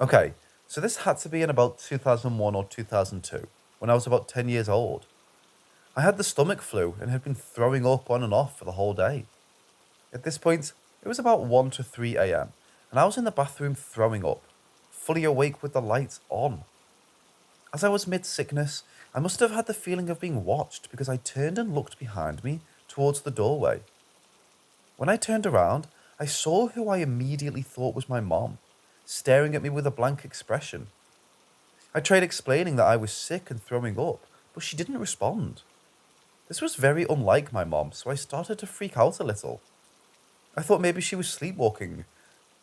Okay, so this had to be in about 2001 or 2002, when I was about 10 years old. I had the stomach flu and had been throwing up on and off for the whole day. At this point, it was about 1 to 3 a.m., and I was in the bathroom throwing up, fully awake with the lights on. As I was mid sickness, I must have had the feeling of being watched because I turned and looked behind me towards the doorway. When I turned around, I saw who I immediately thought was my mom, staring at me with a blank expression. I tried explaining that I was sick and throwing up, but she didn't respond. This was very unlike my mom, so I started to freak out a little. I thought maybe she was sleepwalking.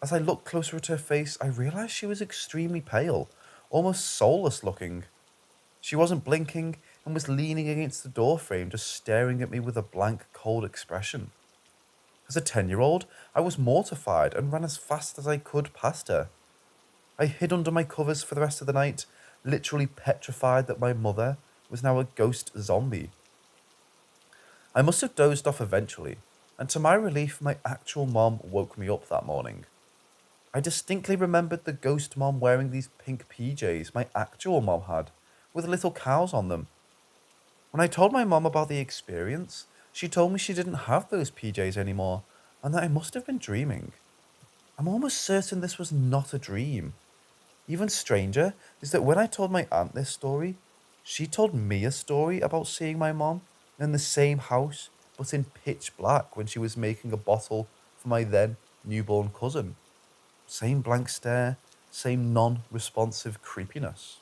As I looked closer at her face, I realized she was extremely pale, almost soulless looking. She wasn't blinking and was leaning against the door frame, just staring at me with a blank, cold expression. As a 10-year-old, I was mortified and ran as fast as I could past her. I hid under my covers for the rest of the night, literally petrified that my mother was now a ghost zombie. I must have dozed off eventually, and to my relief, my actual mom woke me up that morning. I distinctly remembered the ghost mom wearing these pink PJs my actual mom had, with little cows on them. When I told my mom about the experience, she told me she didn't have those PJs anymore, and that I must have been dreaming. I'm almost certain this was not a dream. Even stranger is that when I told my aunt this story, she told me a story about seeing my mom in the same house, but in pitch black when she was making a bottle for my then newborn cousin. Same blank stare, same non responsive creepiness.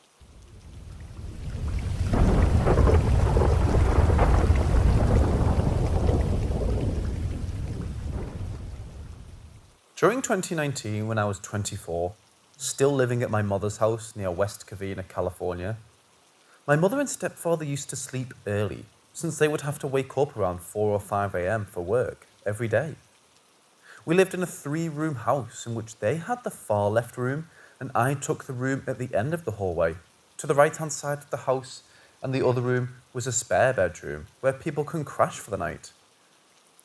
During 2019, when I was 24, still living at my mother's house near West Covina, California, my mother and stepfather used to sleep early, since they would have to wake up around 4 or 5 a.m. for work every day. We lived in a 3-room house in which they had the far left room and I took the room at the end of the hallway, to the right hand side of the house, and the other room was a spare bedroom where people can crash for the night.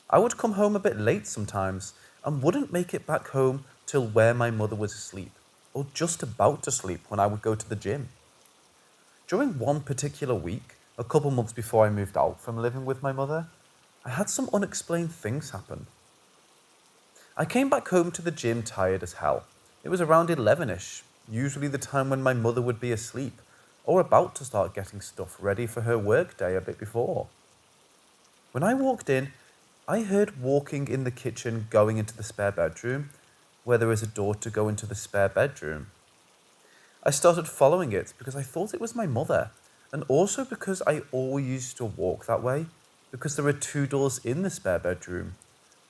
I would come home a bit late sometimes and wouldn't make it back home till where my mother was asleep, or just about to sleep when I would go to the gym. During one particular week, a couple months before I moved out from living with my mother, I had some unexplained things happen. I came back home to the gym tired as hell. It was around 11ish, usually the time when my mother would be asleep, or about to start getting stuff ready for her workday a bit before. When I walked in, I heard walking in the kitchen going into the spare bedroom, where there is a door to go into the spare bedroom. I started following it because I thought it was my mother, and also because I always used to walk that way, because there are 2 doors in the spare bedroom,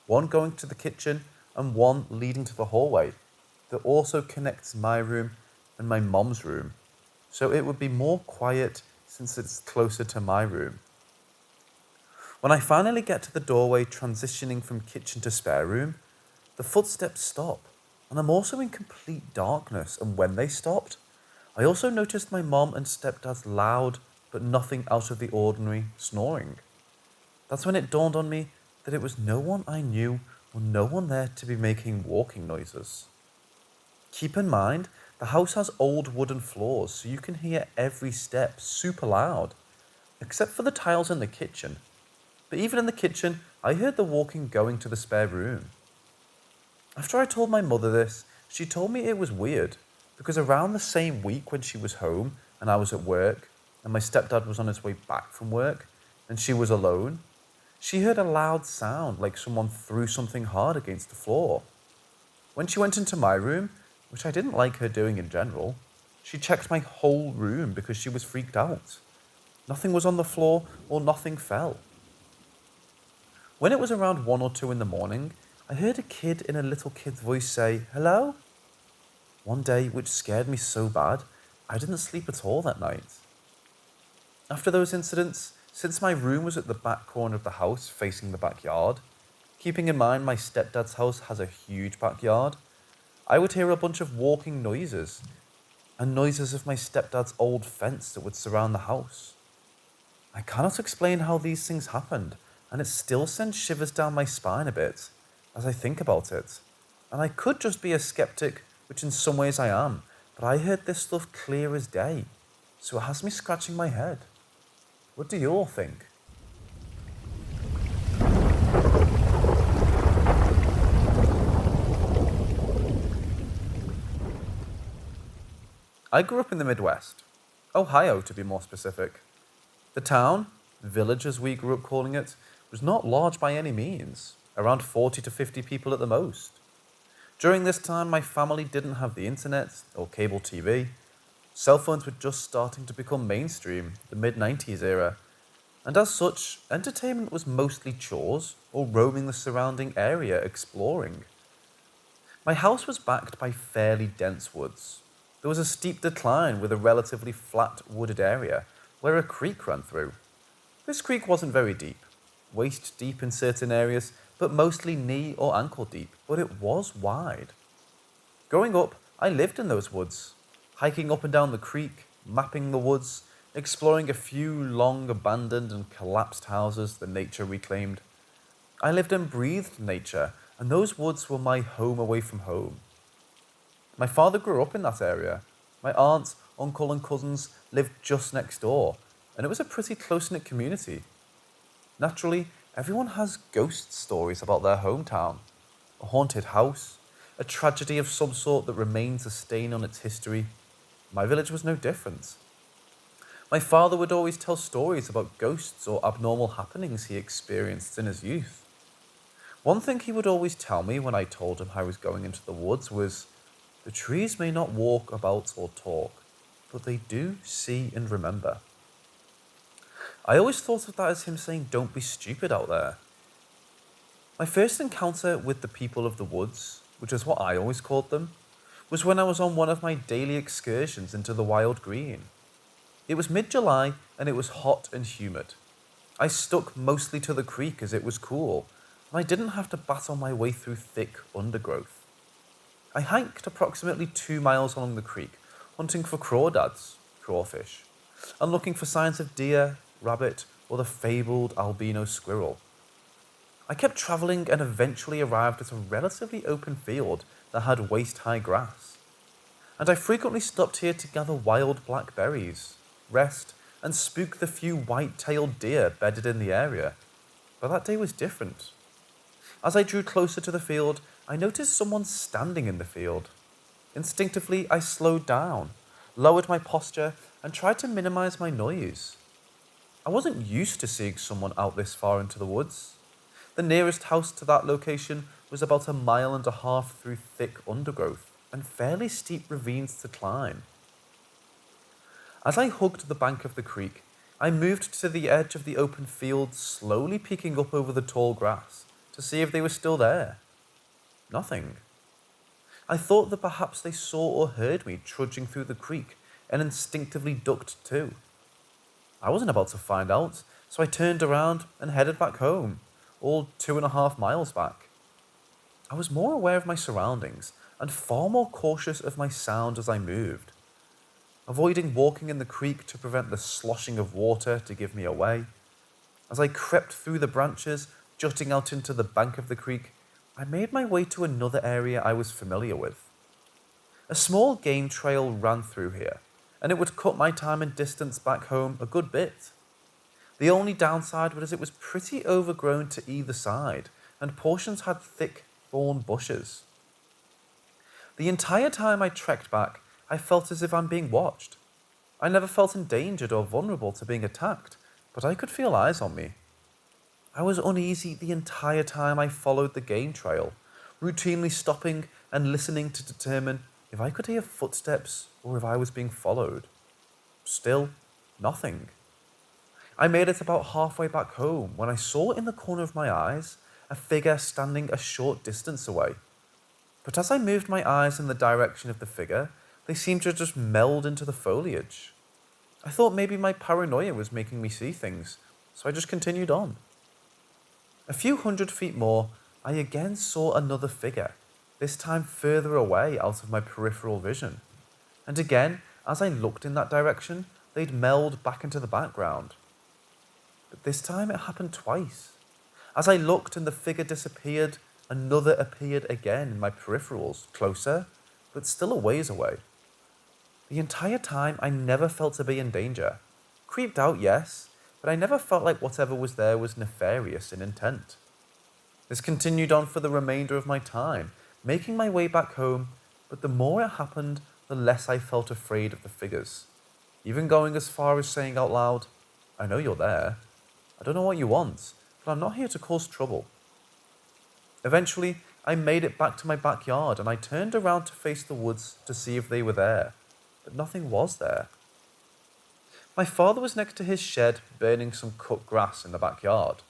one going to the kitchen and one leading to the hallway, that also connects my room and my mom's room, so it would be more quiet since it's closer to my room. When I finally get to the doorway transitioning from kitchen to spare room, the footsteps stop, and I'm also in complete darkness, and when they stopped, I also noticed my mom and stepdad's loud, but nothing out of the ordinary, snoring. That's when it dawned on me that it was no one I knew or no one there to be making walking noises. Keep in mind, the house has old wooden floors, so you can hear every step super loud, except for the tiles in the kitchen. But even in the kitchen, I heard the walking going to the spare room. After I told my mother this, she told me it was weird, because around the same week when she was home and I was at work, and my stepdad was on his way back from work, and she was alone, she heard a loud sound like someone threw something hard against the floor. When she went into my room, which I didn't like her doing in general, she checked my whole room because she was freaked out. Nothing was on the floor or nothing fell. When it was around 1 or 2 in the morning, I heard a kid in a little kid's voice say, "Hello?" One day, which scared me so bad, I didn't sleep at all that night. After those incidents, since my room was at the back corner of the house facing the backyard, keeping in mind my stepdad's house has a huge backyard, I would hear a bunch of walking noises and noises of my stepdad's old fence that would surround the house. I cannot explain how these things happened, and it still sends shivers down my spine a bit as I think about it. And I could just be a skeptic, which in some ways I am, but I heard this stuff clear as day, so it has me scratching my head. What do you all think? I grew up in the Midwest, Ohio to be more specific. The town, village as we grew up calling it, was not large by any means, around 40 to 50 people at the most. During this time, my family didn't have the internet or cable TV. Cell phones were just starting to become mainstream, the mid-90s era, and as such, entertainment was mostly chores or roaming the surrounding area exploring. My house was backed by fairly dense woods. There was a steep decline with a relatively flat wooded area where a creek ran through. This creek wasn't very deep, waist deep in certain areas, but mostly knee or ankle deep, but it was wide. Growing up, I lived in those woods, hiking up and down the creek, mapping the woods, exploring a few long abandoned and collapsed houses the nature reclaimed. I lived and breathed nature, and those woods were my home away from home. My father grew up in that area. My aunt, uncle, and cousins lived just next door, and it was a pretty close-knit community. Naturally, everyone has ghost stories about their hometown. A haunted house, a tragedy of some sort that remains a stain on its history. My village was no different. My father would always tell stories about ghosts or abnormal happenings he experienced in his youth. One thing he would always tell me when I told him I was going into the woods was, "The trees may not walk about or talk, but they do see and remember." I always thought of that as him saying, "Don't be stupid out there." My first encounter with the people of the woods, which is what I always called them, was when I was on one of my daily excursions into the wild green. It was mid-July and it was hot and humid. I stuck mostly to the creek as it was cool, and I didn't have to battle my way through thick undergrowth. I hiked approximately 2 miles along the creek, hunting for crawdads, crawfish, and looking for signs of deer, rabbit, or the fabled albino squirrel. I kept travelling and eventually arrived at a relatively open field that had waist-high grass. And I frequently stopped here to gather wild blackberries, rest, and spook the few white-tailed deer bedded in the area. But that day was different. As I drew closer to the field, I noticed someone standing in the field. Instinctively, I slowed down, lowered my posture, and tried to minimize my noise. I wasn't used to seeing someone out this far into the woods. The nearest house to that location was about 1.5 miles through thick undergrowth and fairly steep ravines to climb. As I hugged the bank of the creek, I moved to the edge of the open field, slowly peeking up over the tall grass to see if they were still there. Nothing. I thought that perhaps they saw or heard me trudging through the creek and instinctively ducked too. I wasn't about to find out, so I turned around and headed back home, all 2.5 miles back. I was more aware of my surroundings and far more cautious of my sound as I moved, avoiding walking in the creek to prevent the sloshing of water to give me away. As I crept through the branches, jutting out into the bank of the creek, I made my way to another area I was familiar with. A small game trail ran through here, and it would cut my time and distance back home a good bit. The only downside was it was pretty overgrown to either side, and portions had thick thorn bushes. The entire time I trekked back, I felt as if I'm being watched. I never felt endangered or vulnerable to being attacked, but I could feel eyes on me. I was uneasy the entire time I followed the game trail, routinely stopping and listening to determine if I could hear footsteps or if I was being followed. Still, nothing. I made it about halfway back home when I saw in the corner of my eyes a figure standing a short distance away. But as I moved my eyes in the direction of the figure, they seemed to just meld into the foliage. I thought maybe my paranoia was making me see things, so I just continued on. A few 100 feet more, I again saw another figure, this time further away out of my peripheral vision. And again, as I looked in that direction, they'd meld back into the background. But this time it happened twice. As I looked and the figure disappeared, another appeared again in my peripherals, closer, but still a ways away. The entire time, I never felt to be in danger. Creeped out, yes, but I never felt like whatever was there was nefarious in intent. This continued on for the remainder of my time, making my way back home, but the more it happened, the less I felt afraid of the figures, even going as far as saying out loud, "I know you're there. I don't know what you want, but I'm not here to cause trouble." Eventually, I made it back to my backyard and I turned around to face the woods to see if they were there, but nothing was there. My father was next to his shed burning some cut grass in the backyard.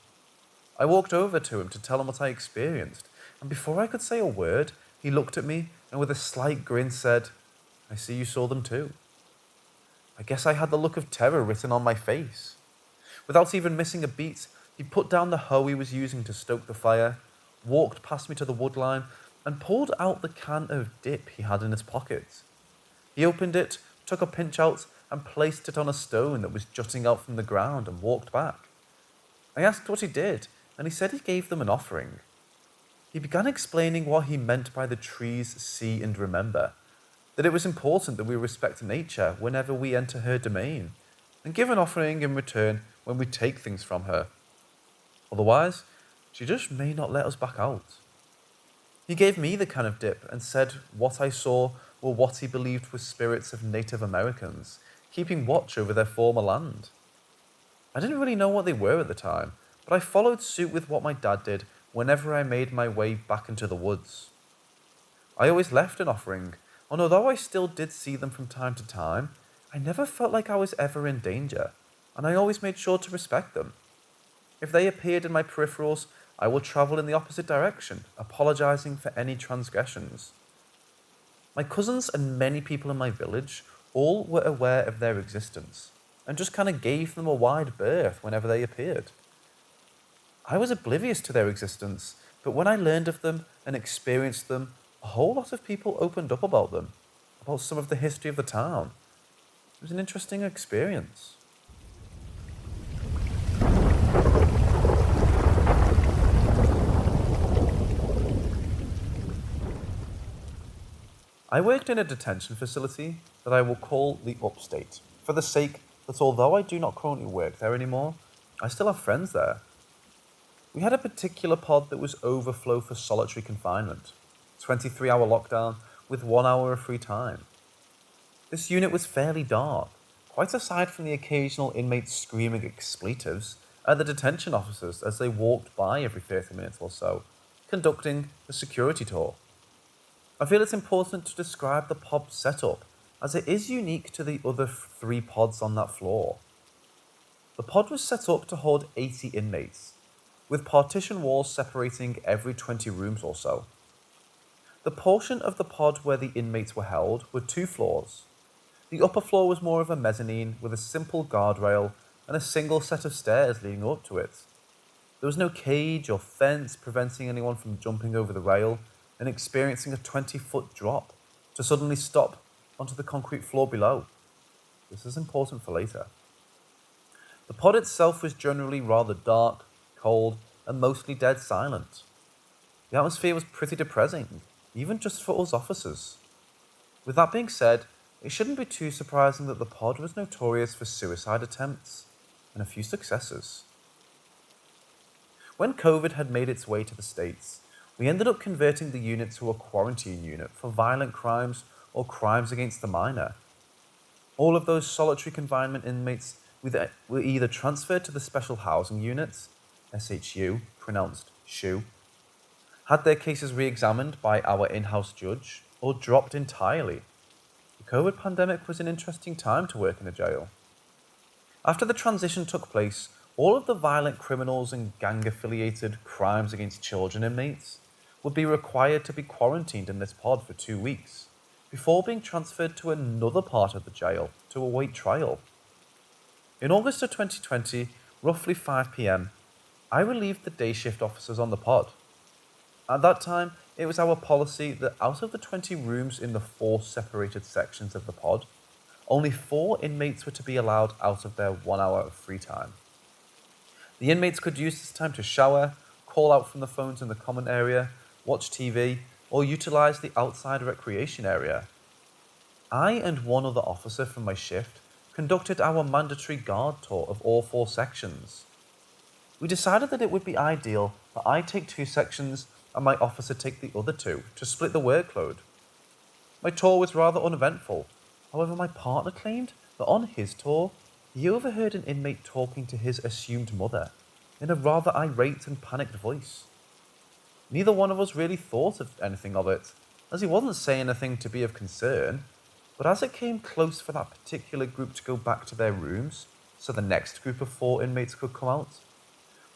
I walked over to him to tell him what I experienced, and before I could say a word, he looked at me and with a slight grin said, "I see you saw them too." I guess I had the look of terror written on my face. Without even missing a beat, he put down the hoe he was using to stoke the fire, walked past me to the wood line, and pulled out the can of dip he had in his pocket. He opened it, took a pinch out, and placed it on a stone that was jutting out from the ground and walked back. I asked what he did, and he said he gave them an offering. He began explaining what he meant by the trees see and remember, that it was important that we respect nature whenever we enter her domain, and give an offering in return when we take things from her. Otherwise, she just may not let us back out. He gave me the can of dip and said what I saw were what he believed were spirits of Native Americans, keeping watch over their former land. I didn't really know what they were at the time, but I followed suit with what my dad did whenever I made my way back into the woods. I always left an offering, and although I still did see them from time to time, I never felt like I was ever in danger, and I always made sure to respect them. If they appeared in my peripherals, I would travel in the opposite direction, apologizing for any transgressions. My cousins and many people in my village all were aware of their existence, and just kind of gave them a wide berth whenever they appeared. I was oblivious to their existence, but when I learned of them and experienced them, a whole lot of people opened up about them, about some of the history of the town. It was an interesting experience. I worked in a detention facility that I will call the Upstate, for the sake that although I do not currently work there anymore, I still have friends there. We had a particular pod that was overflow for solitary confinement, 23-hour lockdown with 1 hour of free time. This unit was fairly dark, quite aside from the occasional inmates screaming expletives at the detention officers as they walked by every 30 minutes or so, conducting a security tour. I feel it's important to describe the pod setup, as it is unique to the other 3 pods on that floor. The pod was set up to hold 80 inmates, with partition walls separating every 20 rooms or so. The portion of the pod where the inmates were held were 2 floors. The upper floor was more of a mezzanine with a simple guardrail and a single set of stairs leading up to it. There was no cage or fence preventing anyone from jumping over the rail and experiencing a 20-foot drop to suddenly stop onto the concrete floor below. This is important for later. The pod itself was generally rather dark, cold, and mostly dead silent. The atmosphere was pretty depressing, even just for us officers. With that being said, it shouldn't be too surprising that the pod was notorious for suicide attempts and a few successes. When COVID had made its way to the States, we ended up converting the unit to a quarantine unit for violent crimes or crimes against the minor. All of those solitary confinement inmates were either transferred to the Special Housing Units, SHU, pronounced SHU, had their cases re-examined by our in-house judge, or dropped entirely. The COVID pandemic was an interesting time to work in a jail. After the transition took place, all of the violent criminals and gang-affiliated crimes against children inmates would be required to be quarantined in this pod for 2 weeks, before being transferred to another part of the jail to await trial. In August of 2020, roughly 5 p.m, I relieved the day shift officers on the pod. At that time, it was our policy that out of the 20 rooms in the 4 separated sections of the pod, only 4 inmates were to be allowed out of their 1 hour of free time. The inmates could use this time to shower, call out from the phones in the common area, watch TV, or utilize the outside recreation area. I and one other officer from my shift conducted our mandatory guard tour of all 4 sections. We decided that it would be ideal that I take 2 sections and my officer take the other 2 to split the workload. My tour was rather uneventful. However, my partner claimed that on his tour, he overheard an inmate talking to his assumed mother in a rather irate and panicked voice. Neither one of us really thought of anything of it, as he wasn't saying anything to be of concern, but as it came close for that particular group to go back to their rooms, so the next group of 4 inmates could come out,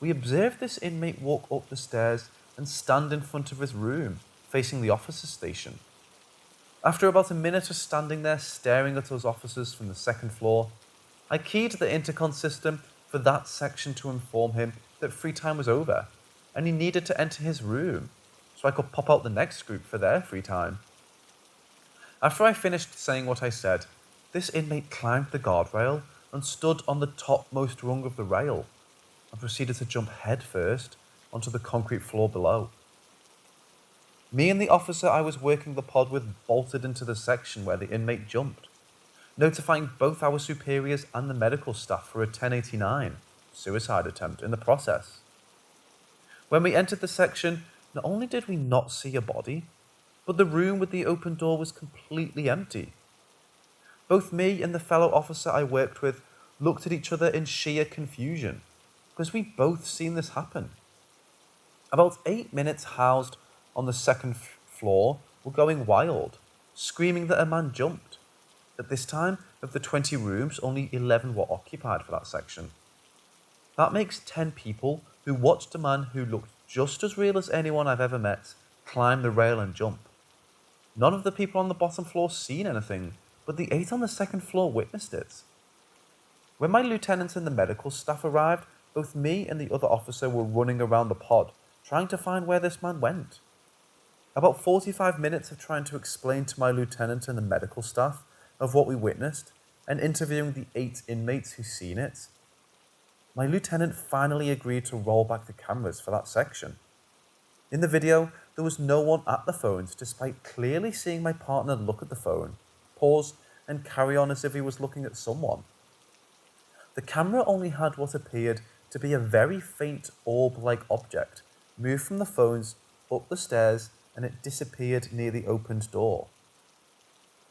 we observed this inmate walk up the stairs and stand in front of his room, facing the officer's station. After about a minute of standing there staring at us officers from the 2nd floor, I keyed the intercom system for that section to inform him that free time was over, and he needed to enter his room, so I could pop out the next group for their free time. After I finished saying what I said, this inmate climbed the guardrail and stood on the topmost rung of the rail, and proceeded to jump headfirst onto the concrete floor below. Me and the officer I was working the pod with bolted into the section where the inmate jumped, notifying both our superiors and the medical staff for a 1089 suicide attempt in the process. When we entered the section, not only did we not see a body, but the room with the open door was completely empty. Both me and the fellow officer I worked with looked at each other in sheer confusion, because we both seen this happen. About 8 minutes housed on the 2nd floor were going wild, screaming that a man jumped. At this time, of the 20 rooms, only 11 were occupied for that section. That makes 10 people who watched a man who looked just as real as anyone I've ever met climb the rail and jump. None of the people on the bottom floor seen anything, but the 8 on the 2nd floor witnessed it. When my lieutenant and the medical staff arrived, both me and the other officer were running around the pod, trying to find where this man went. About 45 minutes of trying to explain to my lieutenant and the medical staff of what we witnessed, and interviewing the 8 inmates who seen it, my lieutenant finally agreed to roll back the cameras for that section. In the video, there was no one at the phones, despite clearly seeing my partner look at the phone, pause, and carry on as if he was looking at someone. The camera only had what appeared to be a very faint orb-like object move from the phones up the stairs, and it disappeared near the opened door.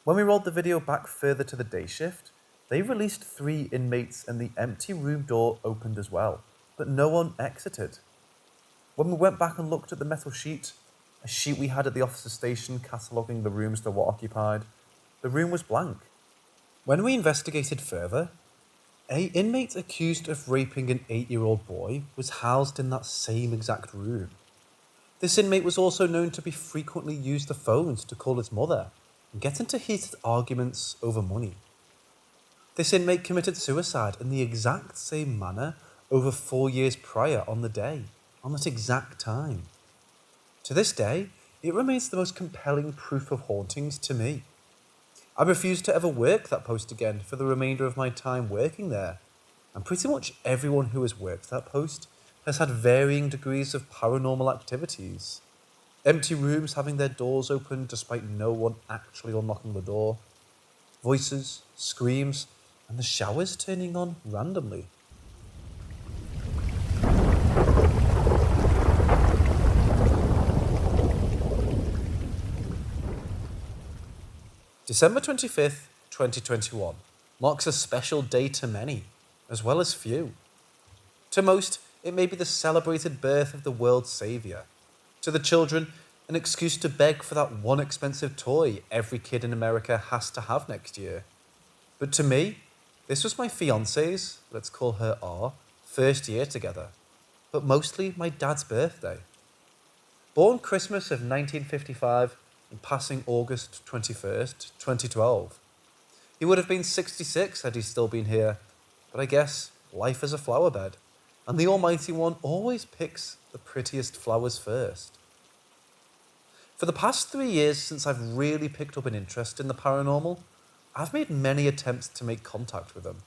When we rolled the video back further to the day shift, they released 3 inmates and the empty room door opened as well, but no one exited. When we went back and looked at the metal sheet, a sheet we had at the officer station cataloguing the rooms that were occupied, the room was blank. When we investigated further, an inmate accused of raping an 8-year-old boy was housed in that same exact room. This inmate was also known to be frequently use the phones to call his mother and get into heated arguments over money. This inmate committed suicide in the exact same manner over 4 years prior on the day, on that exact time. To this day, it remains the most compelling proof of hauntings to me. I refuse to ever work that post again for the remainder of my time working there, and pretty much everyone who has worked that post has had varying degrees of paranormal activities. Empty rooms having their doors open despite no one actually unlocking the door. Voices, screams, and the showers turning on randomly. December 25th, 2021 marks a special day to many, as well as few. To most, it may be the celebrated birth of the world's saviour. To the children, an excuse to beg for that one expensive toy every kid in America has to have next year. But to me, this was my fiance's, let's call her R, first year together, but mostly my dad's birthday. Born Christmas of 1955 and passing August 21st, 2012. He would have been 66 had he still been here, but I guess life is a flower bed, and the Almighty One always picks the prettiest flowers first. For the past 3 years since I've really picked up an interest in the paranormal, I've made many attempts to make contact with them.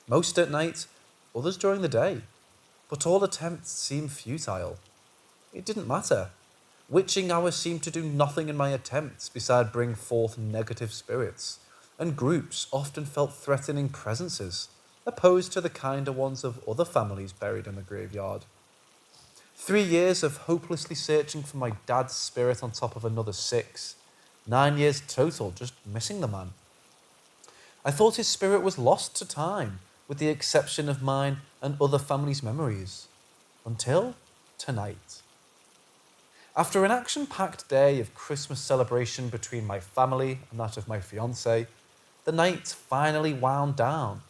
Most at night, others during the day, but all attempts seem futile. It didn't matter. Witching hours seemed to do nothing in my attempts beside bring forth negative spirits, and groups often felt threatening presences, opposed to the kinder ones of other families buried in the graveyard. 3 years of hopelessly searching for my dad's spirit on top of another 6. 9 years total just missing the man. I thought his spirit was lost to time, with the exception of mine and other families' memories. Until tonight. After an action-packed day of Christmas celebration between my family and that of my fiancée, the night finally wound down.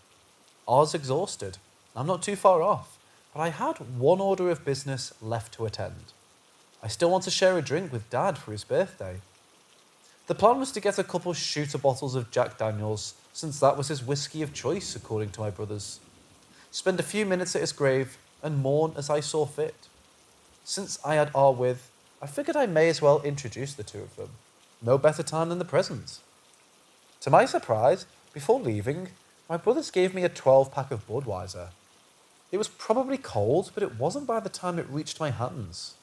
I was exhausted. I'm not too far off, but I had one order of business left to attend. I still want to share a drink with Dad for his birthday. The plan was to get a couple shooter bottles of Jack Daniels, since that was his whiskey of choice, according to my brothers. Spend a few minutes at his grave and mourn as I saw fit. Since I had R with, I figured I may as well introduce the two of them. No better time than the present. To my surprise, before leaving, my brothers gave me a 12-pack of Budweiser. It was probably cold, but it wasn't by the time it reached my hands.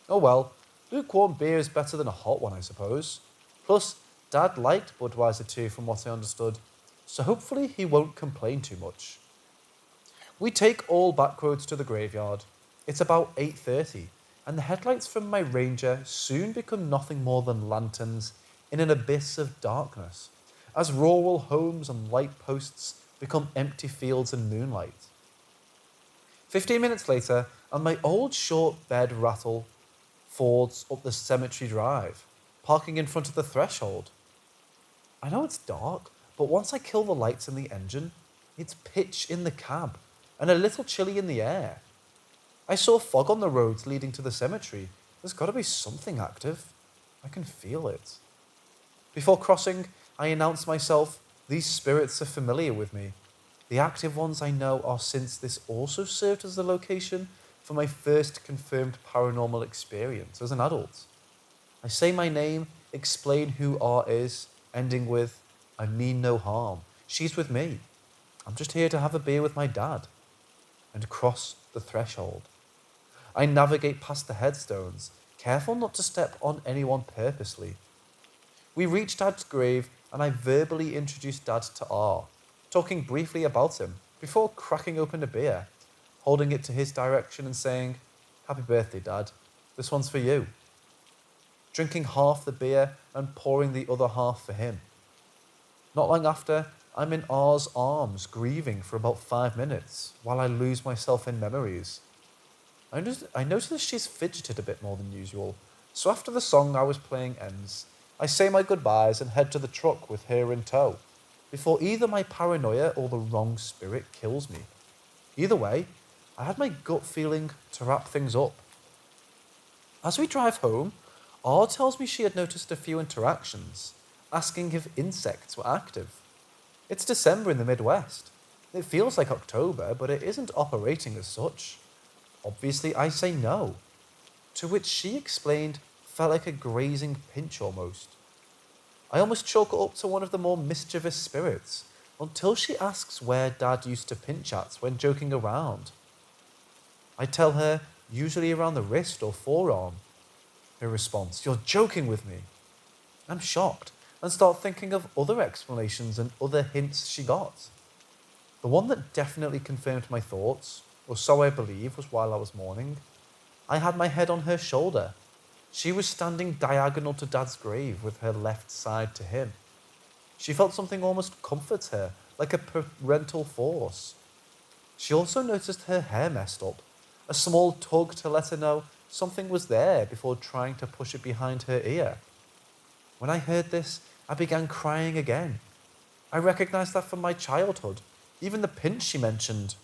Oh well, lukewarm beer is better than a hot one, I suppose. Plus, Dad liked Budweiser too, from what I understood, so hopefully he won't complain too much. We take all back roads to the graveyard. It's about 8:30, and the headlights from my Ranger soon become nothing more than lanterns in an abyss of darkness, as rural homes and light posts become empty fields and moonlight. 15 minutes later, and my old short bed rattle fords up the cemetery drive, parking in front of the threshold. I know it's dark, but once I kill the lights in the engine, it's pitch in the cab and a little chilly in the air. I saw fog on the roads leading to the cemetery. There's got to be something active. I can feel it. Before crossing, I announce myself. These spirits are familiar with me. The active ones I know are, since this also served as the location for my first confirmed paranormal experience as an adult. I say my name, explain who R is, ending with, I mean no harm. She's with me. I'm just here to have a beer with my dad. And cross the threshold. I navigate past the headstones, careful not to step on anyone purposely. We reach Dad's grave and I verbally introduce Dad to R, talking briefly about him before cracking open a beer, holding it to his direction and saying, Happy birthday, Dad. This one's for you. Drinking half the beer and pouring the other half for him. Not long after, I'm in R's arms, grieving for about 5 minutes, while I lose myself in memories. I notice she's fidgeted a bit more than usual, so after the song I was playing ends, I say my goodbyes and head to the truck with her in tow, before either my paranoia or the wrong spirit kills me. Either way, I had my gut feeling to wrap things up. As we drive home, R tells me she had noticed a few interactions, asking if insects were active. It's December in the Midwest. It feels like October, but it isn't operating as such. Obviously, I say no. To which she explained felt like a grazing pinch almost. I almost chalk it up to one of the more mischievous spirits, until she asks where Dad used to pinch at when joking around. I tell her, usually around the wrist or forearm. Her response, You're joking with me. I'm shocked and start thinking of other explanations and other hints she got. The one that definitely confirmed my thoughts, or so I believe, was while I was mourning. I had my head on her shoulder. She was standing diagonal to Dad's grave with her left side to him. She felt something almost comfort her, like a parental force. She also noticed her hair messed up, a small tug to let her know something was there before trying to push it behind her ear. When I heard this, I began crying again. I recognized that from my childhood, even the pinch she mentioned.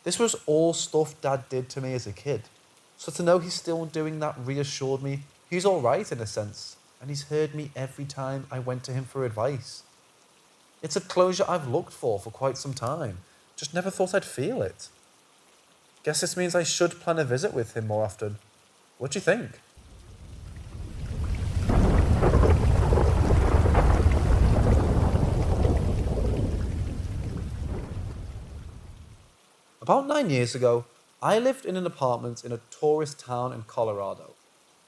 This was all stuff Dad did to me as a kid, so to know he's still doing that reassured me he's alright in a sense, and he's heard me every time I went to him for advice. It's a closure I've looked for quite some time, just never thought I'd feel it. Guess this means I should plan a visit with him more often. What do you think? About 9 years ago, I lived in an apartment in a tourist town in Colorado.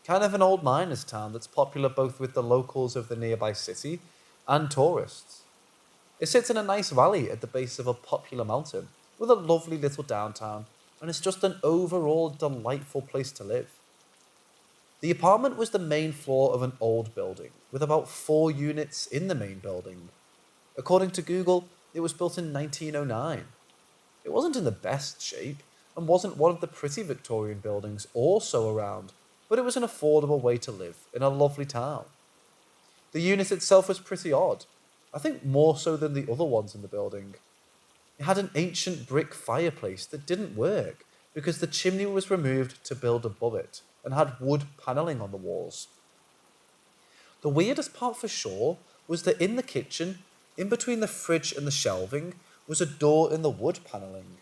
Kind of an old miners' town that's popular both with the locals of the nearby city and tourists. It sits in a nice valley at the base of a popular mountain with a lovely little downtown, and it's just an overall delightful place to live. The apartment was the main floor of an old building, with about 4 units in the main building. According to Google, it was built in 1909. It wasn't in the best shape, and wasn't one of the pretty Victorian buildings also around, but it was an affordable way to live in a lovely town. The unit itself was pretty odd, I think more so than the other ones in the building. It had an ancient brick fireplace that didn't work because the chimney was removed to build above it and had wood panelling on the walls. The weirdest part for sure was that in the kitchen, in between the fridge and the shelving, was a door in the wood panelling.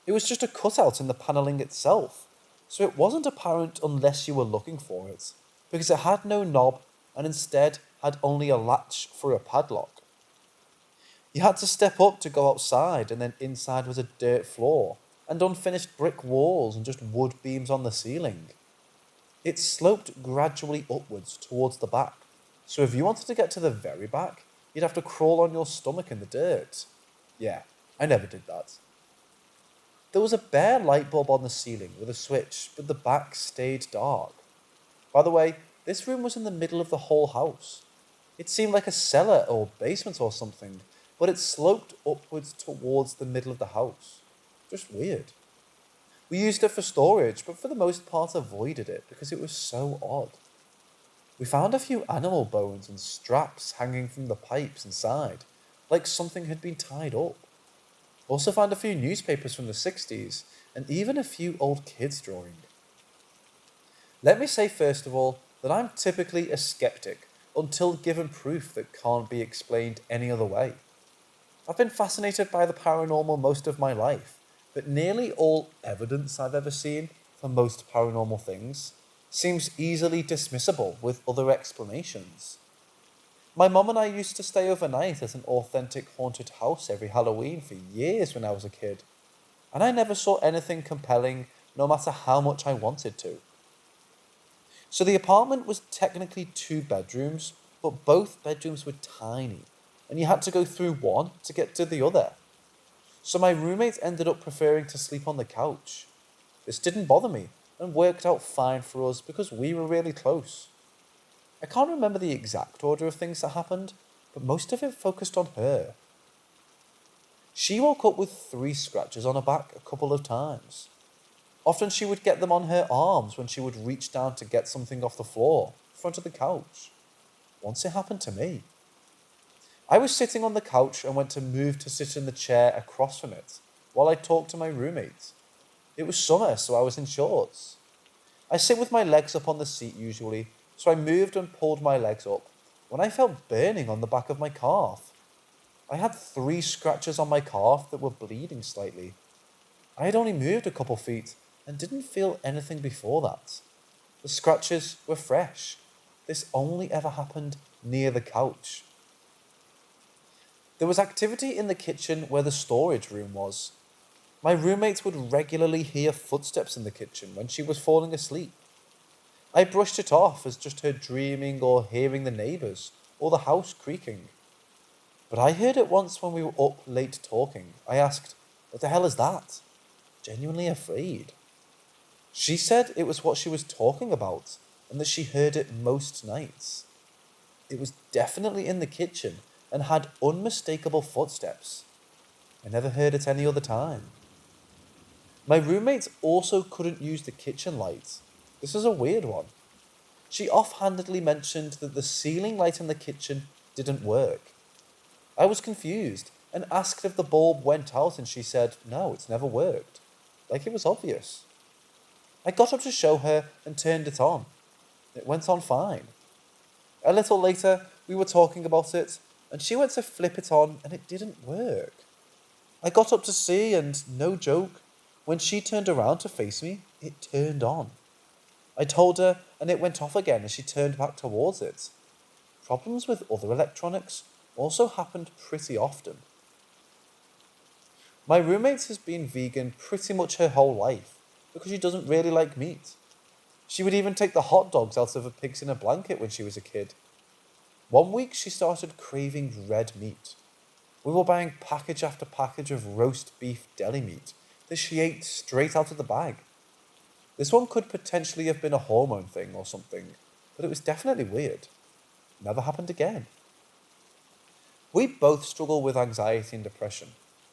It was just a cutout in the panelling itself, so it wasn't apparent unless you were looking for it, because it had no knob and instead had only a latch for a padlock. You had to step up to go outside, and then inside was a dirt floor and unfinished brick walls and just wood beams on the ceiling. It sloped gradually upwards towards the back, so if you wanted to get to the very back, you'd have to crawl on your stomach in the dirt. Yeah, I never did that. There was a bare light bulb on the ceiling with a switch, but the back stayed dark. By the way, this room was in the middle of the whole house. It seemed like a cellar or basement or something, but it sloped upwards towards the middle of the house. Just weird. We used it for storage, but for the most part avoided it because it was so odd. We found a few animal bones and straps hanging from the pipes inside, like something had been tied up. Also found a few newspapers from the 60s, and even a few old kids' drawing. Let me say first of all that I'm typically a skeptic until given proof that can't be explained any other way. I've been fascinated by the paranormal most of my life, but nearly all evidence I've ever seen for most paranormal things seems easily dismissible with other explanations. My mum and I used to stay overnight at an authentic haunted house every Halloween for years when I was a kid, and I never saw anything compelling no matter how much I wanted to. So the apartment was technically 2 bedrooms, but both bedrooms were tiny, and you had to go through one to get to the other. So my roommates ended up preferring to sleep on the couch. This didn't bother me, and worked out fine for us because we were really close. I can't remember the exact order of things that happened, but most of it focused on her. She woke up with 3 scratches on her back a couple of times. Often she would get them on her arms when she would reach down to get something off the floor, in front of the couch. Once it happened to me. I was sitting on the couch and went to move to sit in the chair across from it, while I talked to my roommate. It was summer, so I was in shorts. I sit with my legs up on the seat usually, so I moved and pulled my legs up when I felt burning on the back of my calf. I had 3 scratches on my calf that were bleeding slightly. I had only moved a couple feet and didn't feel anything before that. The scratches were fresh. This only ever happened near the couch. There was activity in the kitchen where the storage room was. My roommate would regularly hear footsteps in the kitchen when she was falling asleep. I brushed it off as just her dreaming or hearing the neighbours or the house creaking. But I heard it once when we were up late talking. I asked, "What the hell is that?" Genuinely afraid. She said it was what she was talking about and that she heard it most nights. It was definitely in the kitchen and had unmistakable footsteps. I never heard it any other time. My roommate also couldn't use the kitchen light. This is a weird one. She offhandedly mentioned that the ceiling light in the kitchen didn't work. I was confused and asked if the bulb went out, and she said, no, it's never worked. Like it was obvious. I got up to show her and turned it on. It went on fine. A little later, we were talking about it, and she went to flip it on, and it didn't work. I got up to see, and no joke, when she turned around to face me, it turned on. I told her, and it went off again as she turned back towards it. Problems with other electronics also happened pretty often. My roommate has been vegan pretty much her whole life because she doesn't really like meat. She would even take the hot dogs out of the pigs in a blanket when she was a kid. One week she started craving red meat. We were buying package after package of roast beef deli meat that she ate straight out of the bag. This one could potentially have been a hormone thing or something, but it was definitely weird. Never happened again. We both struggle with anxiety and depression,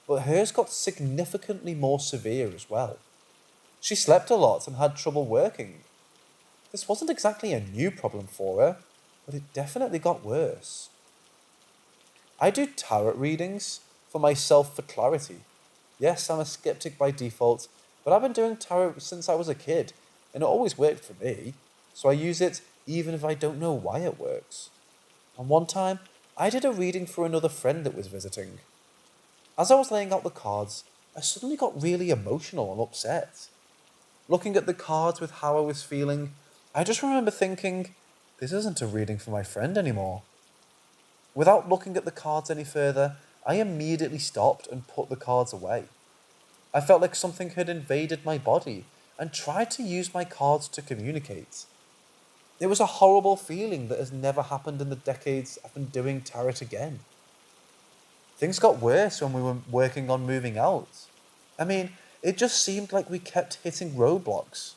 but hers got significantly more severe as well. She slept a lot and had trouble working. This wasn't exactly a new problem for her, but it definitely got worse. I do tarot readings for myself for clarity. Yes, I'm a skeptic by default, but I've been doing tarot since I was a kid, and it always worked for me, so I use it even if I don't know why it works. And one time, I did a reading for another friend that was visiting. As I was laying out the cards, I suddenly got really emotional and upset. Looking at the cards with how I was feeling, I just remember thinking, this isn't a reading for my friend anymore. Without looking at the cards any further, I immediately stopped and put the cards away. I felt like something had invaded my body and tried to use my cards to communicate. It was a horrible feeling that has never happened in the decades I've been doing tarot again. Things got worse when we were working on moving out. I mean, it just seemed like we kept hitting roadblocks.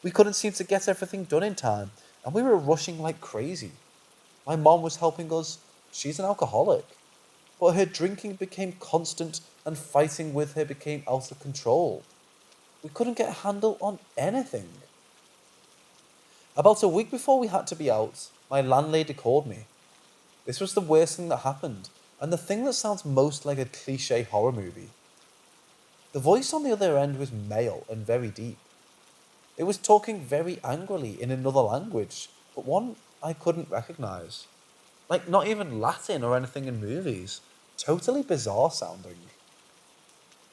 We couldn't seem to get everything done in time, and we were rushing like crazy. My mom was helping us. She's an alcoholic. But her drinking became constant and fighting with her became out of control. We couldn't get a handle on anything. About a week before we had to be out, my landlady called me. This was the worst thing that happened, and the thing that sounds most like a cliche horror movie. The voice on the other end was male and very deep. It was talking very angrily in another language, but one I couldn't recognize. Like not even Latin or anything in movies. Totally bizarre sounding.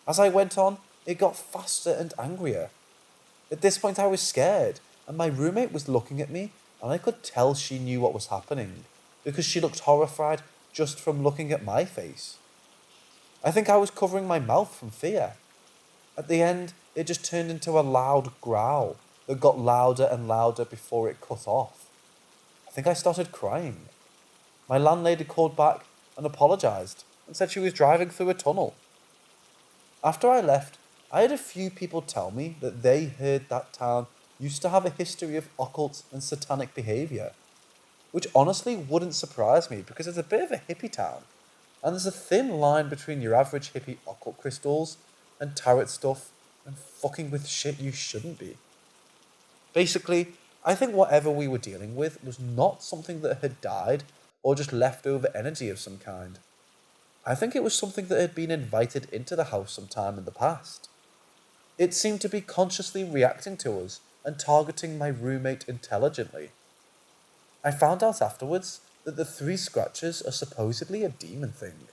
As I went on, it got faster and angrier. At this point I was scared, and my roommate was looking at me, and I could tell she knew what was happening, because she looked horrified just from looking at my face. I think I was covering my mouth from fear. At the end, it just turned into a loud growl that got louder and louder before it cut off. I think I started crying. My landlady called back and apologised and said she was driving through a tunnel. After I left, I had a few people tell me that they heard that town used to have a history of occult and satanic behaviour, which honestly wouldn't surprise me because it's a bit of a hippie town, and there's a thin line between your average hippie occult crystals and tarot stuff and fucking with shit you shouldn't be. Basically, I think whatever we were dealing with was not something that had died or just leftover energy of some kind. I think it was something that had been invited into the house sometime in the past. It seemed to be consciously reacting to us and targeting my roommate intelligently. I found out afterwards that the 3 scratches are supposedly a demon thing.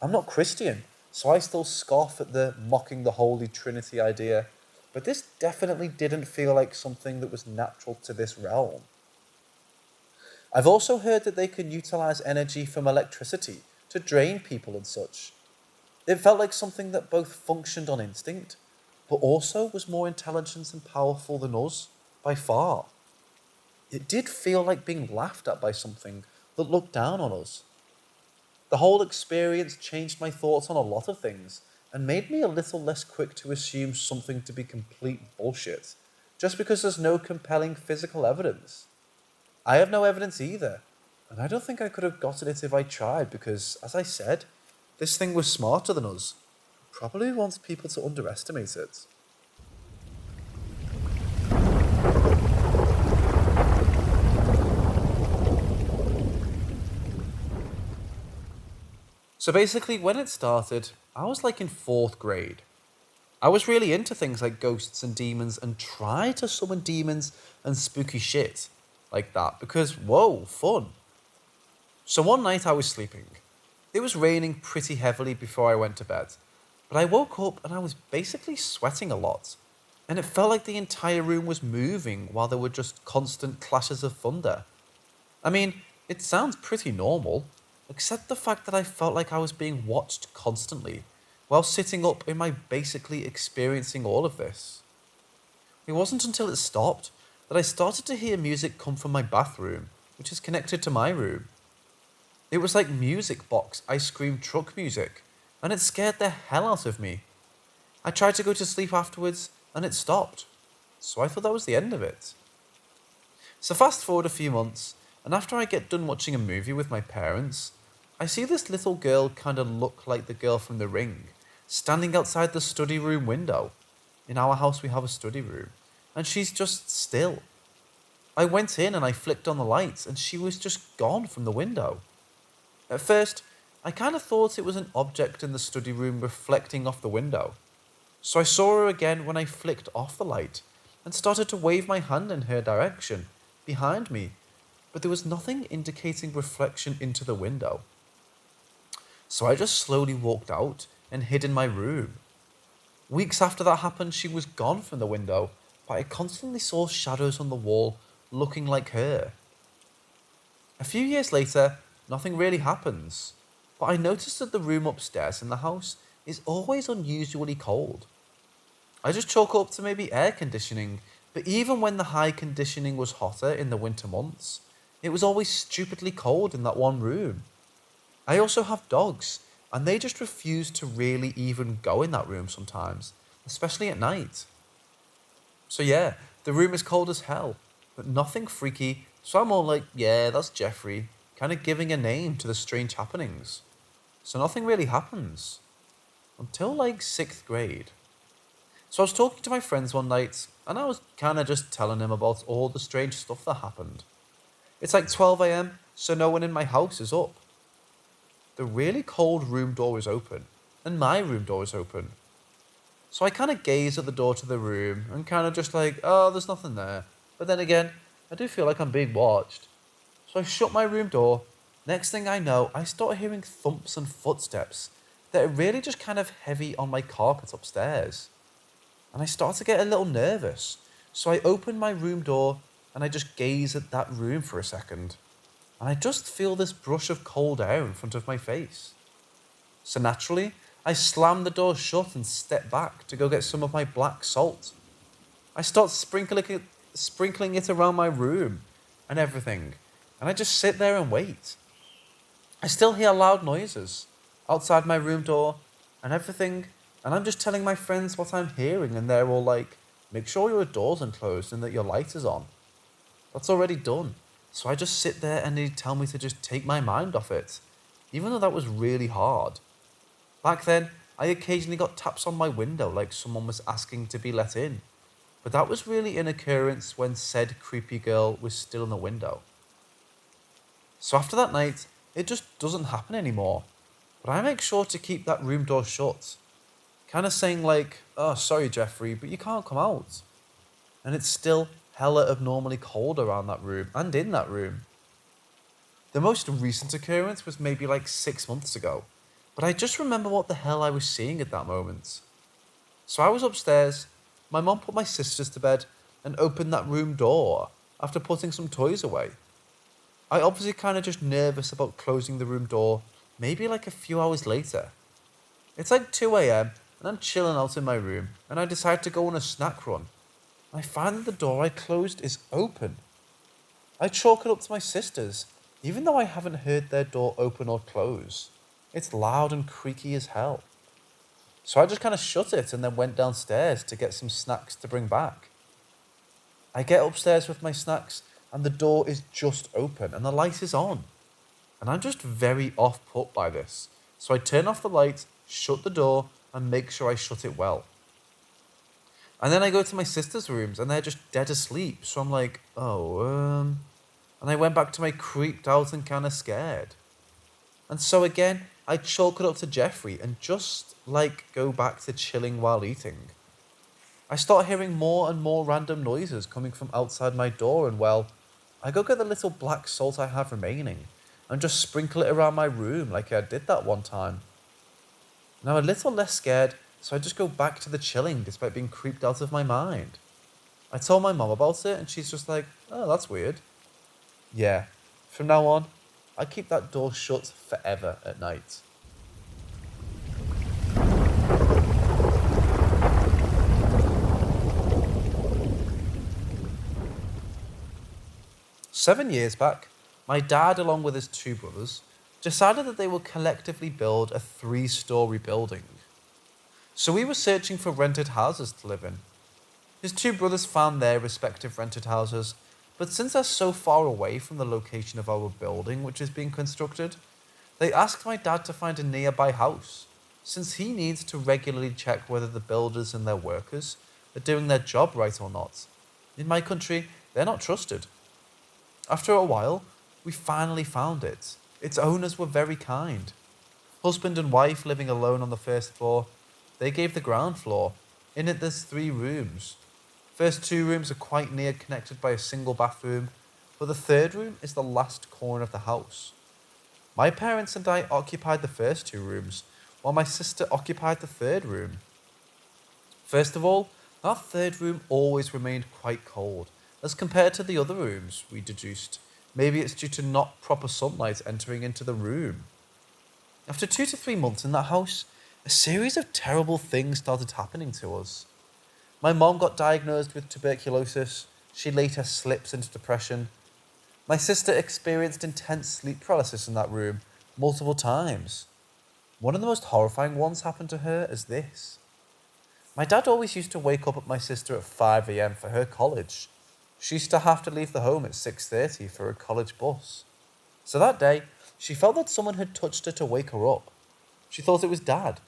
I'm not Christian, so I still scoff at the mocking the Holy Trinity idea, but this definitely didn't feel like something that was natural to this realm. I've also heard that they can utilize energy from electricity to drain people and such. It felt like something that both functioned on instinct, but also was more intelligent and powerful than us, by far. It did feel like being laughed at by something that looked down on us. The whole experience changed my thoughts on a lot of things and made me a little less quick to assume something to be complete bullshit, just because there's no compelling physical evidence. I have no evidence either, and I don't think I could have gotten it if I tried because, as I said, this thing was smarter than us. It probably wants people to underestimate it. So basically, when it started, I was like in 4th grade. I was really into things like ghosts and demons and tried to summon demons and spooky shit like that because, whoa, fun. So one night I was sleeping. It was raining pretty heavily before I went to bed, but I woke up and I was basically sweating a lot, and it felt like the entire room was moving while there were just constant clashes of thunder. I mean, it sounds pretty normal, except the fact that I felt like I was being watched constantly, while sitting up in my basically experiencing all of this. It wasn't until it stopped that I started to hear music come from my bathroom, which is connected to my room. It was like music box ice cream truck music, and it scared the hell out of me. I tried to go to sleep afterwards, and it stopped. So I thought that was the end of it. So fast forward a few months, and after I get done watching a movie with my parents, I see this little girl kind of look like the girl from The Ring, standing outside the study room window. In our house we have a study room, and she's just still. I went in and I flicked on the lights, and she was just gone from the window. At first, I kind of thought it was an object in the study room reflecting off the window. So I saw her again when I flicked off the light and started to wave my hand in her direction, behind me, but there was nothing indicating reflection into the window. So I just slowly walked out and hid in my room. Weeks after that happened, she was gone from the window, but I constantly saw shadows on the wall looking like her. A few years later, nothing really happens, but I noticed that the room upstairs in the house is always unusually cold. I just chalk up to maybe air conditioning, but even when the high conditioning was hotter in the winter months, it was always stupidly cold in that one room. I also have dogs, and they just refuse to really even go in that room sometimes, especially at night. So yeah, the room is cold as hell, but nothing freaky, so I'm all like, yeah, that's Jeffrey, kind of giving a name to the strange happenings. So nothing really happens. Until like 6th grade. So I was talking to my friends one night, and I was kind of just telling them about all the strange stuff that happened. It's like 12 a.m, so no one in my house is up. The really cold room door is open, and my room door is open. So I kind of gaze at the door to the room, and kind of just like, oh, there's nothing there. But then again, I do feel like I'm being watched. So I shut my room door. Next thing I know, I start hearing thumps and footsteps that are really just kind of heavy on my carpet upstairs. And I start to get a little nervous. So I open my room door and I just gaze at that room for a second. And I just feel this brush of cold air in front of my face. So naturally, I slam the door shut and step back to go get some of my black salt. I start sprinkling it around my room and everything. And I just sit there and wait. I still hear loud noises outside my room door and everything, and I'm just telling my friends what I'm hearing, and they're all like, make sure your door's enclosed and that your light is on. That's already done. So I just sit there and they tell me to just take my mind off it, even though that was really hard. Back then, I occasionally got taps on my window like someone was asking to be let in, but that was really an occurrence when said creepy girl was still in the window. So after that night, it just doesn't happen anymore. But I make sure to keep that room door shut. Kind of saying like, oh, sorry, Jeffrey, but you can't come out. And it's still hella abnormally cold around that room and in that room. The most recent occurrence was maybe like 6 months ago. But I just remember what the hell I was seeing at that moment. So I was upstairs. My mom put my sisters to bed and opened that room door after putting some toys away. I obviously kind of just nervous about closing the room door, maybe like a few hours later. It's like 2 a.m. and I'm chilling out in my room, and I decide to go on a snack run. I find that the door I closed is open. I chalk it up to my sisters, even though I haven't heard their door open or close. It's loud and creaky as hell. So I just kind of shut it and then went downstairs to get some snacks to bring back. I get upstairs with my snacks, and the door is just open and the light is on. And I'm just very off-put by this. So I turn off the light, shut the door, and make sure I shut it well. And then I go to my sister's rooms and they're just dead asleep. So I'm like, And I went back to my creeped out and kind of scared. And so again, I chalk it up to Jeffrey and just like go back to chilling while eating. I start hearing more and more random noises coming from outside my door, and well, I go get the little black salt I have remaining and just sprinkle it around my room like I did that one time. And I'm a little less scared, so I just go back to the chilling despite being creeped out of my mind. I told my mom about it and she's just like, oh, that's weird. Yeah, from now on, I keep that door shut forever at night. 7 years back, my dad, along with his two brothers, decided that they would collectively build a 3-story building. So we were searching for rented houses to live in. His two brothers found their respective rented houses, but since they're so far away from the location of our building which is being constructed, they asked my dad to find a nearby house, since he needs to regularly check whether the builders and their workers are doing their job right or not. In my country, they're not trusted. After a while, we finally found it. Its owners were very kind. Husband and wife living alone on the first floor. They gave the ground floor. In it there's 3 rooms. First 2 rooms are quite near connected by a single bathroom, but the third room is the last corner of the house. My parents and I occupied the first 2 rooms, while my sister occupied the third room. First of all, that third room always remained quite cold, as compared to the other rooms, we deduced. Maybe it's due to not proper sunlight entering into the room. After 2 to 3 months in that house, a series of terrible things started happening to us. My mom got diagnosed with tuberculosis. She later slips into depression. My sister experienced intense sleep paralysis in that room multiple times. One of the most horrifying ones happened to her as this. My dad always used to wake up at my sister at 5 a.m. for her college. She used to have to leave the home at 6:30 for a college bus. So that day, she felt that someone had touched her to wake her up. She thought it was Dad.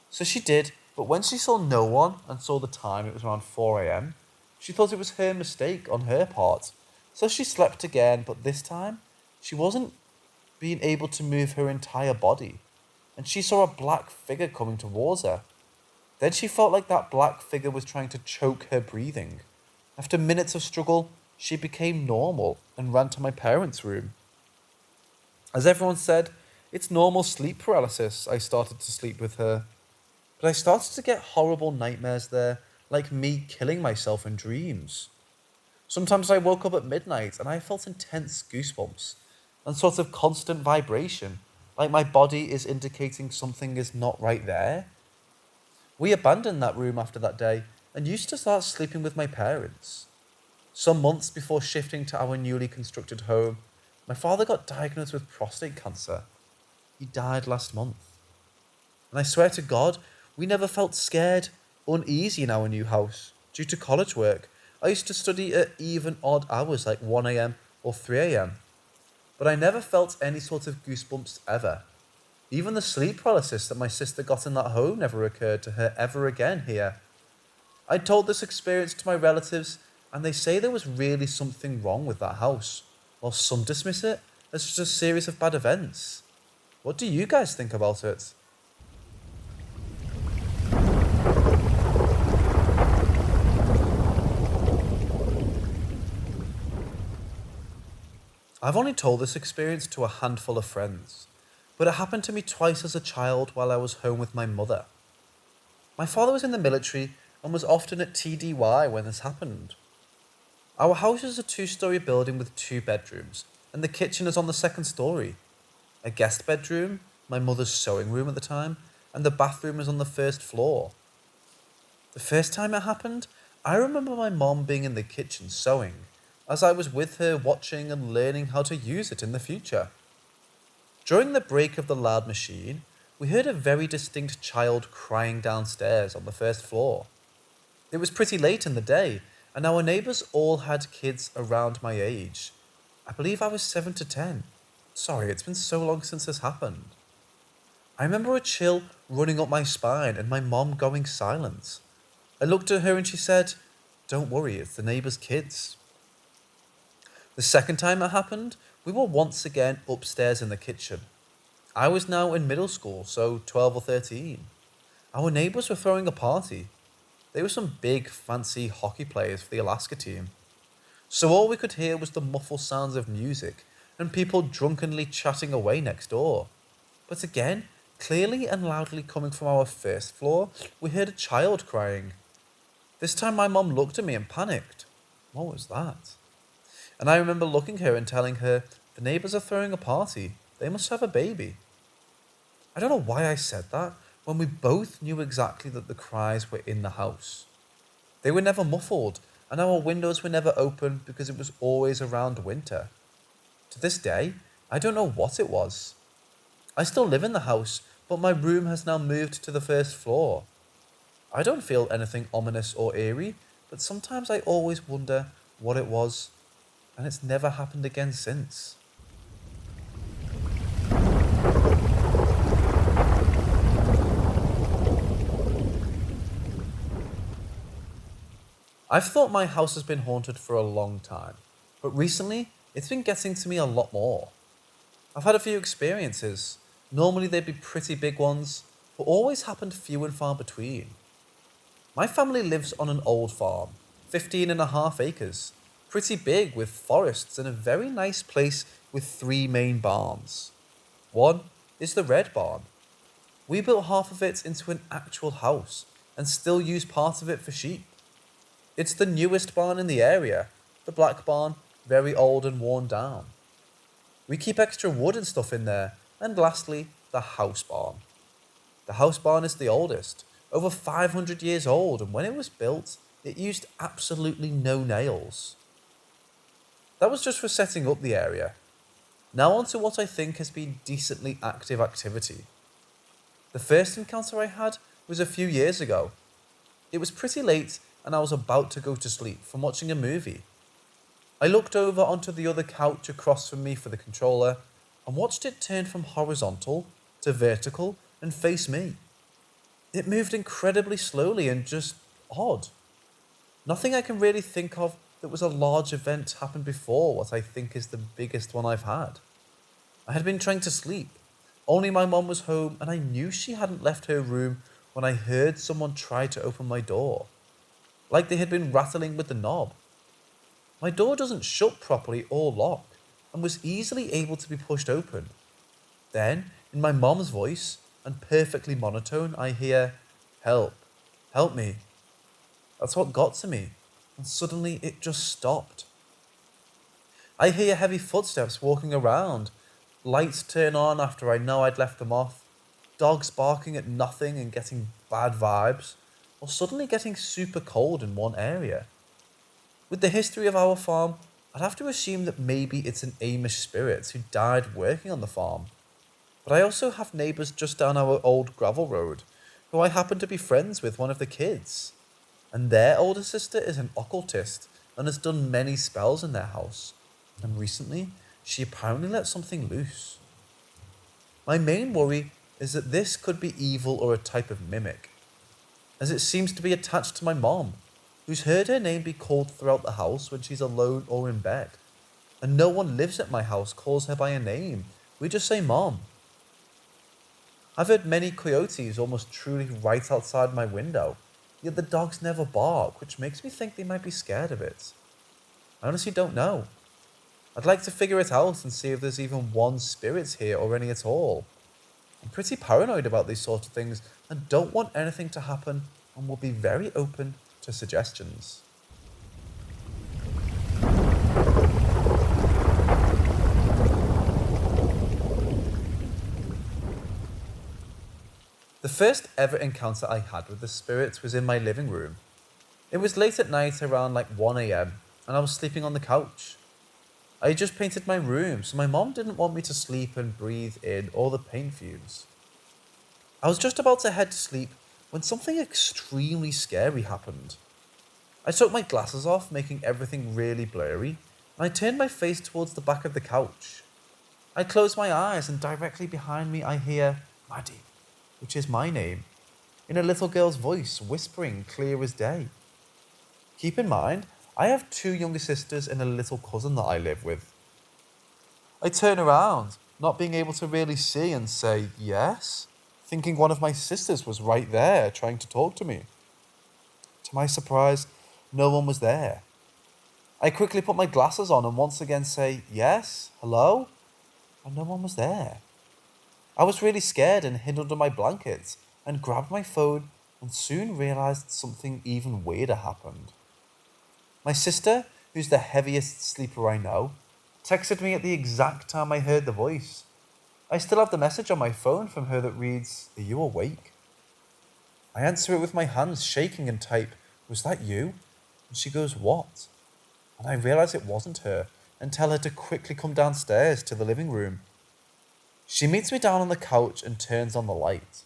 So she did, but when she saw no one and saw the time, it was around 4 a.m., she thought it was her mistake on her part. So she slept again, but this time, she wasn't being able to move her entire body, and she saw a black figure coming towards her. Then she felt like that black figure was trying to choke her breathing. After minutes of struggle, she became normal and ran to my parents' room. As everyone said, it's normal sleep paralysis. I started to sleep with her. But I started to get horrible nightmares there, like me killing myself in dreams. Sometimes I woke up at midnight and I felt intense goosebumps and sort of constant vibration, like my body is indicating something is not right there. We abandoned that room after that day and used to start sleeping with my parents. Some months before shifting to our newly constructed home, my father got diagnosed with prostate cancer. He died last month. And I swear to God, we never felt scared, uneasy in our new house. Due to college work, I used to study at even odd hours like 1 a.m. or 3 a.m. But I never felt any sort of goosebumps ever. Even the sleep paralysis that my sister got in that home never occurred to her ever again here. I told this experience to my relatives, and they say there was really something wrong with that house, while some dismiss it as just a series of bad events. What do you guys think about it? I've only told this experience to a handful of friends, but it happened to me twice as a child while I was home with my mother. My father was in the military and was often at TDY when this happened. Our house is a 2-story building with 2 bedrooms, and the kitchen is on the 2nd story. A guest bedroom, my mother's sewing room at the time, and the bathroom is on the 1st floor. The first time it happened, I remember my mom being in the kitchen sewing, as I was with her watching and learning how to use it in the future. During the break of the loud machine, we heard a very distinct child crying downstairs on the 1st floor. It was pretty late in the day, and our neighbours all had kids around my age. I believe I was 7 to 10. Sorry, it's been so long since this happened. I remember a chill running up my spine and my mom going silent. I looked at her and she said, "Don't worry, it's the neighbour's kids." The second time it happened, we were once again upstairs in the kitchen. I was now in middle school, so 12 or 13. Our neighbours were throwing a party. They were some big, fancy hockey players for the Alaska team. So all we could hear was the muffled sounds of music and people drunkenly chatting away next door. But again, clearly and loudly coming from our 1st floor, we heard a child crying. This time my mum looked at me and panicked. What was that? And I remember looking at her and telling her, "The neighbours are throwing a party. They must have a baby." I don't know why I said that when we both knew exactly that the cries were in the house. They were never muffled, and our windows were never open because it was always around winter. To this day, I don't know what it was. I still live in the house, but my room has now moved to the first floor. I don't feel anything ominous or eerie, but sometimes I always wonder what it was, and it's never happened again since. I've thought my house has been haunted for a long time, but recently it's been getting to me a lot more. I've had a few experiences. Normally they'd be pretty big ones, but always happened few and far between. My family lives on an old farm, 15.5 acres, pretty big with forests and a very nice place with three main barns. One is the red barn. We built half of it into an actual house and still use part of it for sheep. It's the newest barn in the area. The black barn, very old and worn down. We keep extra wood and stuff in there. And lastly, the house barn. The house barn is the oldest, over 500 years old, and when it was built, it used absolutely no nails. That was just for setting up the area. Now on to what I think has been decently active activity. The first encounter I had was a few years ago. It was pretty late and I was about to go to sleep from watching a movie. I looked over onto the other couch across from me for the controller and watched it turn from horizontal to vertical and face me. It moved incredibly slowly and just odd. Nothing I can really think of that was a large event happened before what I think is the biggest one I've had. I had been trying to sleep. Only my mum was home and I knew she hadn't left her room when I heard someone try to open my door. Like they had been rattling with the knob. My door doesn't shut properly or lock and was easily able to be pushed open. Then, in my mum's voice and perfectly monotone, I hear, "Help, help me." That's what got to me, and suddenly it just stopped. I hear heavy footsteps walking around, lights turn on after I know I'd left them off, dogs barking at nothing and getting bad vibes, or suddenly getting super cold in one area. With the history of our farm, I'd have to assume that maybe it's an Amish spirit who died working on the farm. But I also have neighbours just down our old gravel road, who I happen to be friends with one of the kids. And their older sister is an occultist and has done many spells in their house. And recently, she apparently let something loose. My main worry is that this could be evil or a type of mimic, as it seems to be attached to my mom, who's heard her name be called throughout the house when she's alone or in bed. And no one lives at my house calls her by a name. We just say Mom. I've heard many coyotes almost truly right outside my window, yet the dogs never bark, which makes me think they might be scared of it. I honestly don't know. I'd like to figure it out and see if there's even one spirit here or any at all. I'm pretty paranoid about these sort of things and don't want anything to happen and will be very open to suggestions. The first ever encounter I had with the spirits was in my living room. It was late at night around like 1 a.m. and I was sleeping on the couch. I had just painted my room, so my mom didn't want me to sleep and breathe in all the paint fumes. I was just about to head to sleep when something extremely scary happened. I took my glasses off, making everything really blurry, and I turned my face towards the back of the couch. I closed my eyes and directly behind me I hear, "Maddie," which is my name, in a little girl's voice, whispering clear as day. Keep in mind, I have 2 younger sisters and a little cousin that I live with. I turn around, not being able to really see, and say, "Yes?" thinking one of my sisters was right there trying to talk to me. To my surprise, no one was there. I quickly put my glasses on and once again say, "Yes? Hello?" and no one was there. I was really scared and hid under my blankets and grabbed my phone and soon realized something even weirder happened. My sister, who's the heaviest sleeper I know, texted me at the exact time I heard the voice. I still have the message on my phone from her that reads, "Are you awake?" I answer it with my hands shaking and type, "Was that you?" And she goes, "What?" And I realise it wasn't her and tell her to quickly come downstairs to the living room. She meets me down on the couch and turns on the light.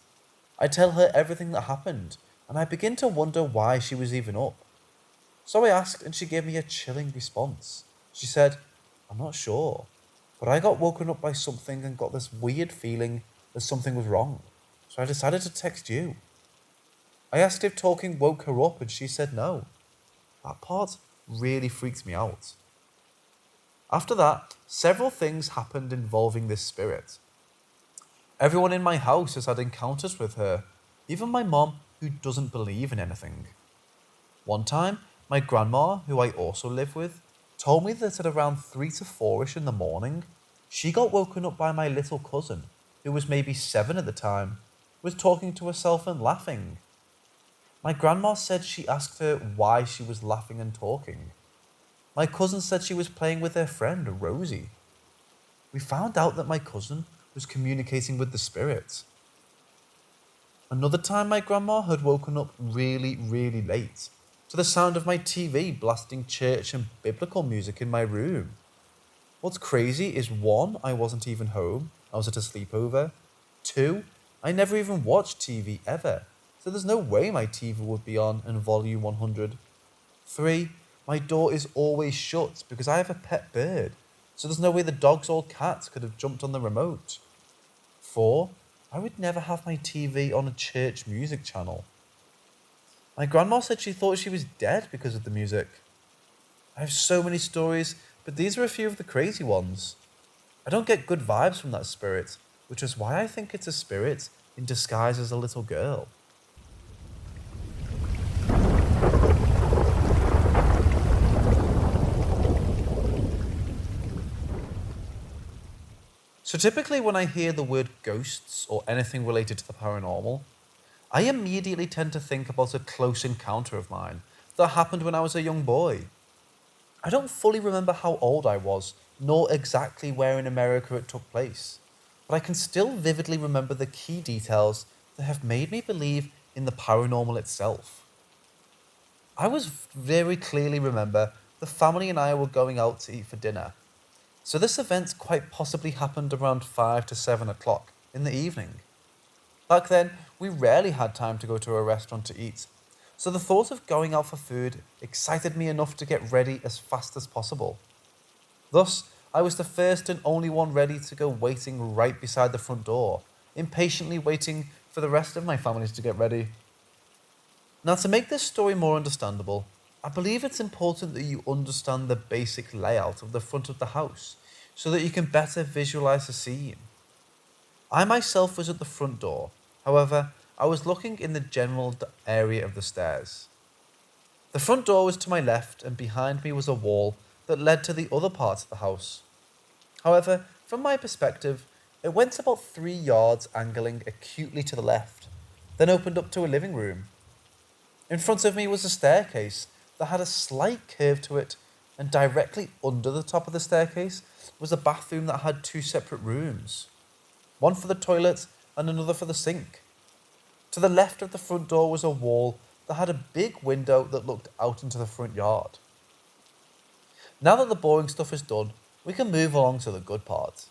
I tell her everything that happened, and I begin to wonder why she was even up. So I asked, and she gave me a chilling response. She said, "I'm not sure, but I got woken up by something and got this weird feeling that something was wrong. So I decided to text you." I asked if talking woke her up, and she said no. That part really freaks me out. After that, several things happened involving this spirit. Everyone in my house has had encounters with her, even my mom, who doesn't believe in anything. One time, my grandma, who I also live with, told me that at around 3 to 4ish in the morning, she got woken up by my little cousin, who was maybe 7 at the time, was talking to herself and laughing. My grandma said she asked her why she was laughing and talking. My cousin said she was playing with her friend, Rosie. We found out that my cousin was communicating with the spirit. Another time, my grandma had woken up really, really late to the sound of my TV blasting church and biblical music in my room. What's crazy is 1, I wasn't even home, I was at a sleepover. 2, I never even watched TV ever, so there's no way my TV would be on and volume 100. 3, my door is always shut because I have a pet bird, so there's no way the dogs or cats could have jumped on the remote. 4, I would never have my TV on a church music channel. My grandma said she thought she was dead because of the music. I have so many stories, but these are a few of the crazy ones. I don't get good vibes from that spirit, which is why I think it's a spirit in disguise as a little girl. So typically when I hear the word ghosts or anything related to the paranormal, I immediately tend to think about a close encounter of mine that happened when I was a young boy. I don't fully remember how old I was, nor exactly where in America it took place, but I can still vividly remember the key details that have made me believe in the paranormal itself. I was very clearly remember the family and I were going out to eat for dinner, so this event quite possibly happened around 5 to 7 o'clock in the evening. Back then, we rarely had time to go to a restaurant to eat, so the thought of going out for food excited me enough to get ready as fast as possible. Thus, I was the first and only one ready to go, waiting right beside the front door, impatiently waiting for the rest of my families to get ready. Now, to make this story more understandable, I believe it's important that you understand the basic layout of the front of the house so that you can better visualize the scene. I myself was at the front door, however, I was looking in the general area of the stairs. The front door was to my left, and behind me was a wall that led to the other parts of the house. However, from my perspective, it went about 3 yards, angling acutely to the left, then opened up to a living room. In front of me was a staircase that had a slight curve to it, and directly under the top of the staircase was a bathroom that had 2 separate rooms, one for the toilet and another for the sink. To the left of the front door was a wall that had a big window that looked out into the front yard. Now that the boring stuff is done, we can move along to the good part.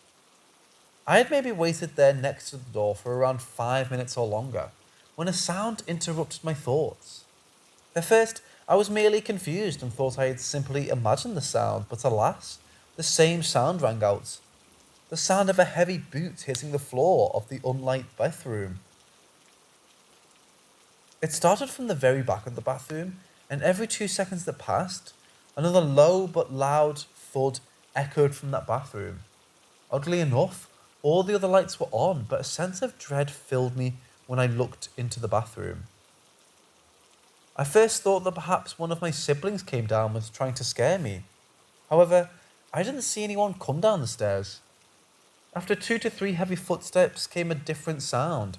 I had maybe waited there next to the door for around 5 minutes or longer, when a sound interrupted my thoughts. At first, I was merely confused and thought I had simply imagined the sound, but alas, the same sound rang out. The sound of a heavy boot hitting the floor of the unlit bathroom. It started from the very back of the bathroom, and every 2 seconds that passed, another low but loud thud echoed from that bathroom. Oddly enough, all the other lights were on, but a sense of dread filled me when I looked into the bathroom. I first thought that perhaps one of my siblings came down and was trying to scare me. However, I didn't see anyone come down the stairs. After 2 to 3 heavy footsteps came a different sound.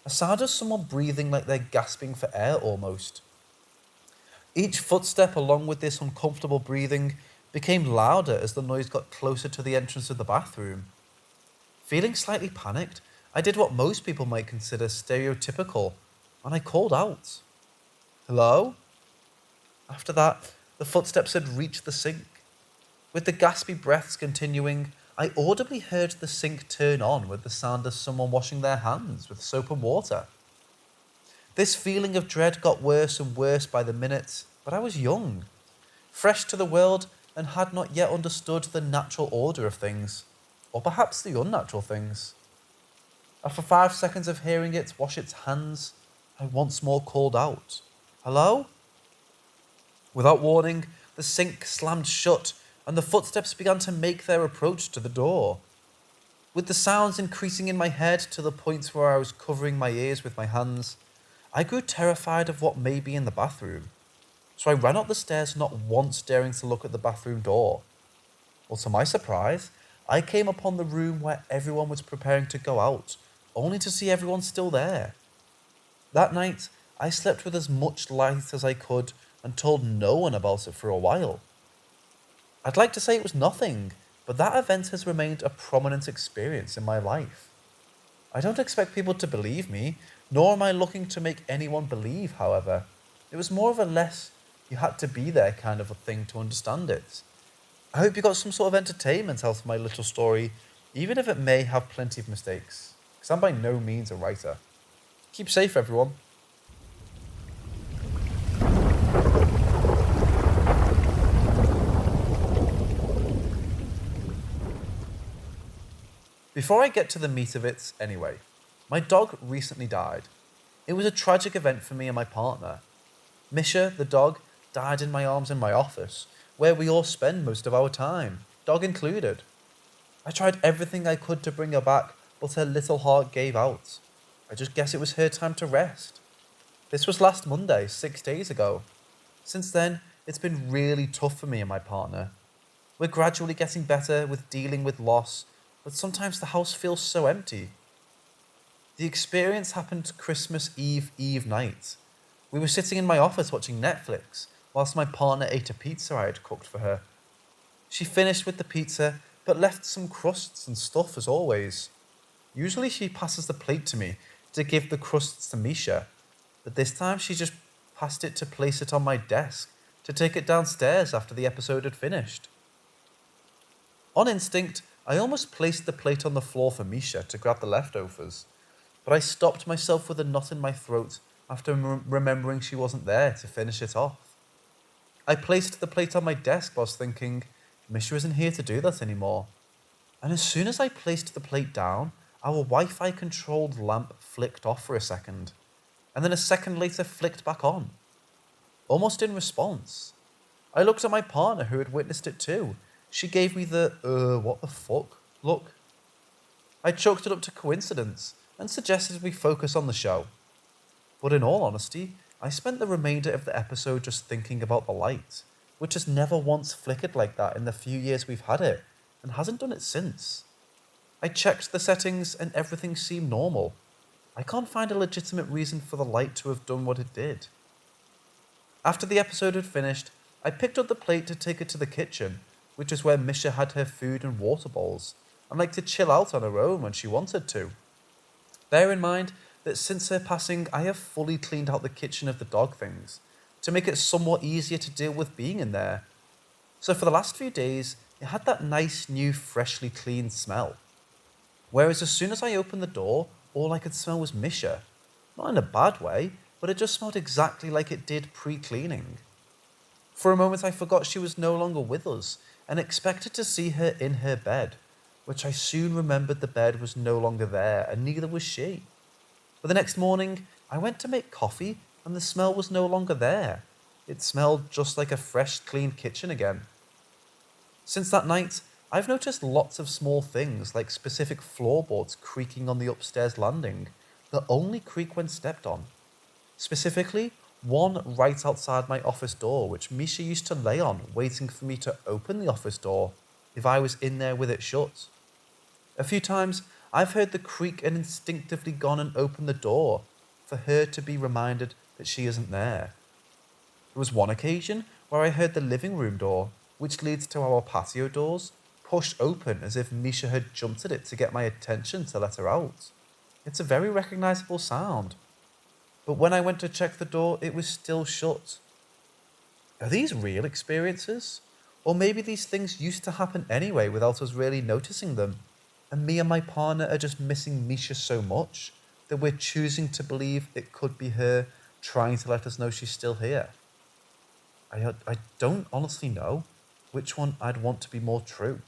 A sound of someone breathing like they're gasping for air almost. Each footstep, along with this uncomfortable breathing, became louder as the noise got closer to the entrance of the bathroom. Feeling slightly panicked, I did what most people might consider stereotypical, and I called out. "Hello?" After that, the footsteps had reached the sink. With the gaspy breaths continuing, I audibly heard the sink turn on with the sound of someone washing their hands with soap and water. This feeling of dread got worse and worse by the minute, but I was young, fresh to the world, and had not yet understood the natural order of things, or perhaps the unnatural things. After 5 seconds of hearing it wash its hands, I once more called out, "Hello?" Without warning, the sink slammed shut, and the footsteps began to make their approach to the door. With the sounds increasing in my head to the point where I was covering my ears with my hands, I grew terrified of what may be in the bathroom. So I ran up the stairs, not once daring to look at the bathroom door. Well, to my surprise, I came upon the room where everyone was preparing to go out, only to see everyone still there. That night, I slept with as much light as I could and told no one about it for a while. I'd like to say it was nothing, but that event has remained a prominent experience in my life. I don't expect people to believe me, nor am I looking to make anyone believe, however. It was more of a less you had to be there kind of a thing to understand it. I hope you got some sort of entertainment out of my little story, even if it may have plenty of mistakes, because I'm by no means a writer. Keep safe, everyone. Before I get to the meat of it, anyway, my dog recently died. It was a tragic event for me and my partner. Misha, the dog, died in my arms in my office, where we all spend most of our time, dog included. I tried everything I could to bring her back, but her little heart gave out. I just guess it was her time to rest. This was last Monday, 6 days ago. Since then, it's been really tough for me and my partner. We're gradually getting better with dealing with loss, but sometimes the house feels so empty. The experience happened Christmas Eve night. We were sitting in my office watching Netflix, whilst my partner ate a pizza I had cooked for her. She finished with the pizza, but left some crusts and stuff as always. Usually she passes the plate to me to give the crusts to Misha, but this time she just passed it to place it on my desk to take it downstairs after the episode had finished. On instinct, I almost placed the plate on the floor for Misha to grab the leftovers, but I stopped myself with a knot in my throat after remembering she wasn't there to finish it off. I placed the plate on my desk whilst thinking, Misha isn't here to do that anymore. And as soon as I placed the plate down, our Wi-Fi controlled lamp flicked off for a second, and then a second later flicked back on. Almost in response. I looked at my partner who had witnessed it too. She gave me the, what the fuck look. I chalked it up to coincidence and suggested we focus on the show. But in all honesty, I spent the remainder of the episode just thinking about the light, which has never once flickered like that in the few years we've had it, and hasn't done it since. I checked the settings and everything seemed normal. I can't find a legitimate reason for the light to have done what it did. After the episode had finished, I picked up the plate to take it to the kitchen, which is where Misha had her food and water bowls, and liked to chill out on her own when she wanted to. Bear in mind that since her passing, I have fully cleaned out the kitchen of the dog things, to make it somewhat easier to deal with being in there. So for the last few days, it had that nice new freshly cleaned smell. Whereas as soon as I opened the door, all I could smell was Misha. Not in a bad way, but it just smelled exactly like it did pre-cleaning. For a moment I forgot she was no longer with us, and expected to see her in her bed, which I soon remembered the bed was no longer there, and neither was she. But the next morning, I went to make coffee, and the smell was no longer there. It smelled just like a fresh, clean kitchen again. Since that night, I've noticed lots of small things, like specific floorboards creaking on the upstairs landing, that only creak when stepped on. Specifically, one right outside my office door, which Misha used to lay on, waiting for me to open the office door if I was in there with it shut. A few times, I've heard the creak and instinctively gone and opened the door for her to be reminded that she isn't there. There was one occasion where I heard the living room door, which leads to our patio doors, pushed open as if Misha had jumped at it to get my attention to let her out. It's a very recognisable sound. But when I went to check the door, it was still shut. Are these real experiences? Or maybe these things used to happen anyway without us really noticing them, and me and my partner are just missing Misha so much that we're choosing to believe it could be her trying to let us know she's still here. I don't honestly know which one I'd want to be more true.